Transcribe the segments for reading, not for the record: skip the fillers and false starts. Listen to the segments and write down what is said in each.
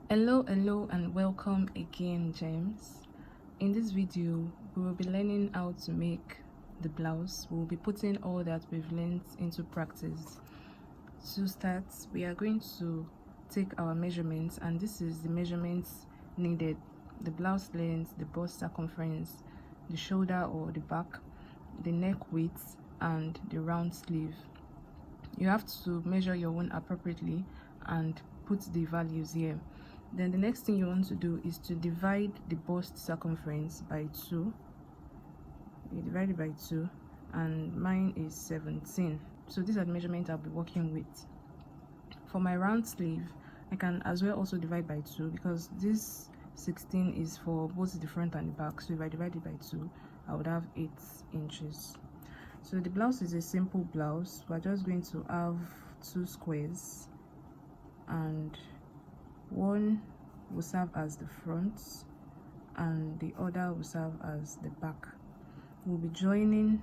Hello and welcome again, James. In this video we will be learning how to make the blouse. We will be putting all that we've learned into practice. To start, we are going to take our measurements, and this is the measurements needed: the blouse length, the bust circumference, the shoulder or the back, the neck width, and the round sleeve. You have to measure your own appropriately and put the values here. Then the next thing you want to do is to divide the bust circumference by 2. You divide it by 2, and mine is 17. So these are the measurements I'll be working with. For my round sleeve, I can as well also divide by 2, because this 16 is for both the front and the back. So if I divide it by 2, I would have 8 inches. So the blouse is a simple blouse. We're just going to have 2 squares, and one will serve as the front and the other will serve as the back. We'll be joining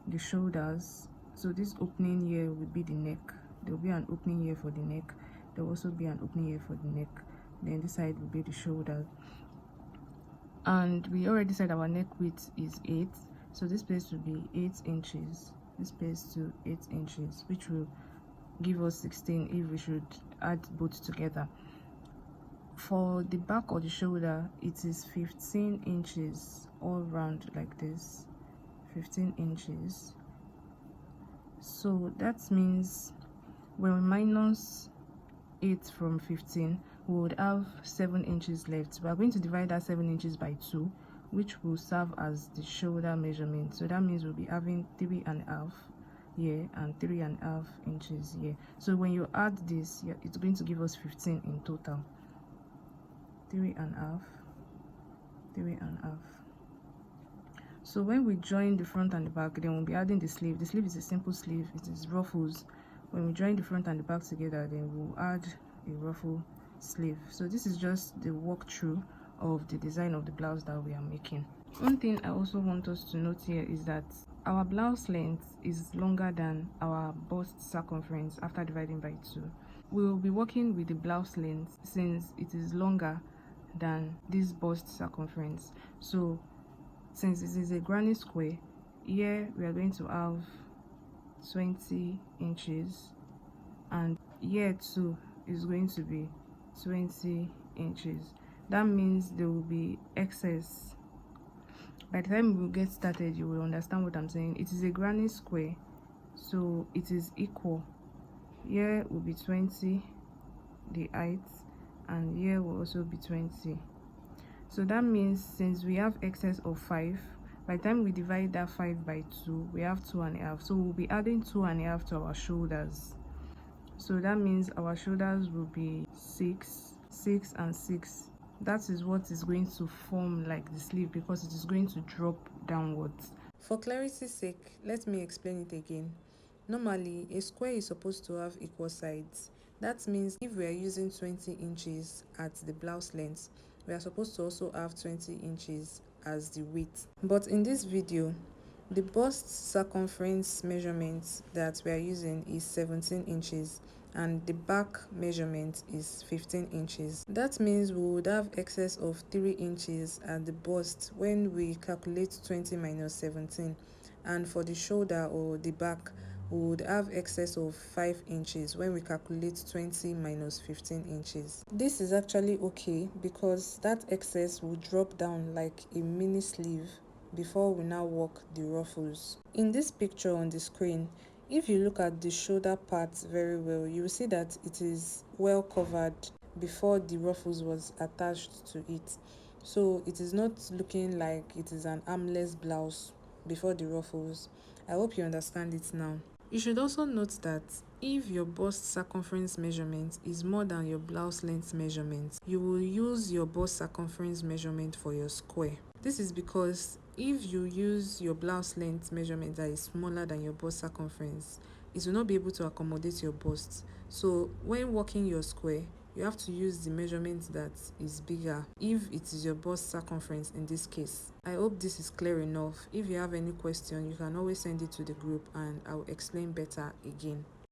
the shoulders, so this opening here will be the neck. There will be an opening here for the neck. There will also be an opening here for the neck. Then this side will be the shoulder. And we already said our neck width is 8, so this place will be 8 inches, this place to 8 inches, which will give us 16 if we should add both together. For the back or the shoulder, it is 15 inches all round, like this, 15 inches. So that means when we minus 8 from 15, we would have 7 inches left. We are going to divide that 7 inches by 2, which will serve as the shoulder measurement. So that means we'll be having 3.5 here and 3.5 inches here. So when you add this, it's going to give us 15 in total. 3.5, 3.5. So when we join the front and the back, then we'll be adding the sleeve. The sleeve is a simple sleeve, it is ruffles. When we join the front and the back together, then we'll add a ruffle sleeve. So this is just the walkthrough of the design of the blouse that we are making. One thing I also want us to note here is that our blouse length is longer than our bust circumference after dividing by 2. We will be working with the blouse length since it is longer than this bust circumference. So since this is a granny square, here we are going to have 20 inches, and here too is going to be 20 inches. That means there will be excess. By the time we get started, you will understand what I'm saying. It is a granny square, so it is equal. Here will be 20, the height, and here will also be 20. So that means since we have excess of 5, by the time we divide that 5 by 2, we have 2.5. So we'll be adding 2.5 to our shoulders. So that means our shoulders will be 6, 6, and 6. That is what is going to form like the sleeve, because it is going to drop downwards. For clarity's sake, let me explain it again. Normally, a square is supposed to have equal sides. That means if we are using 20 inches at the blouse length, we are supposed to also have 20 inches as the width. But in this video, the bust circumference measurement that we are using is 17 inches and the back measurement is 15 inches. That means we would have excess of 3 inches at the bust when we calculate 20 minus 17, and for the shoulder or the back, we would have excess of 5 inches when we calculate 20 minus 15 inches. This is actually okay because that excess will drop down like a mini sleeve before we now work the ruffles. In this picture on the screen, if you look at the shoulder part very well, you will see that it is well covered before the ruffles was attached to it. So it is not looking like it is an armless blouse before the ruffles. I hope you understand it now. You should also note that if your bust circumference measurement is more than your blouse length measurement, you will use your bust circumference measurement for your square. This is because if you use your blouse length measurement that is smaller than your bust circumference, it will not be able to accommodate your bust. So when working your square, you have to use the measurement that is bigger if it is your bust circumference in this case. I hope this is clear enough. If you have any question, you can always send it to the group and I'll explain better again.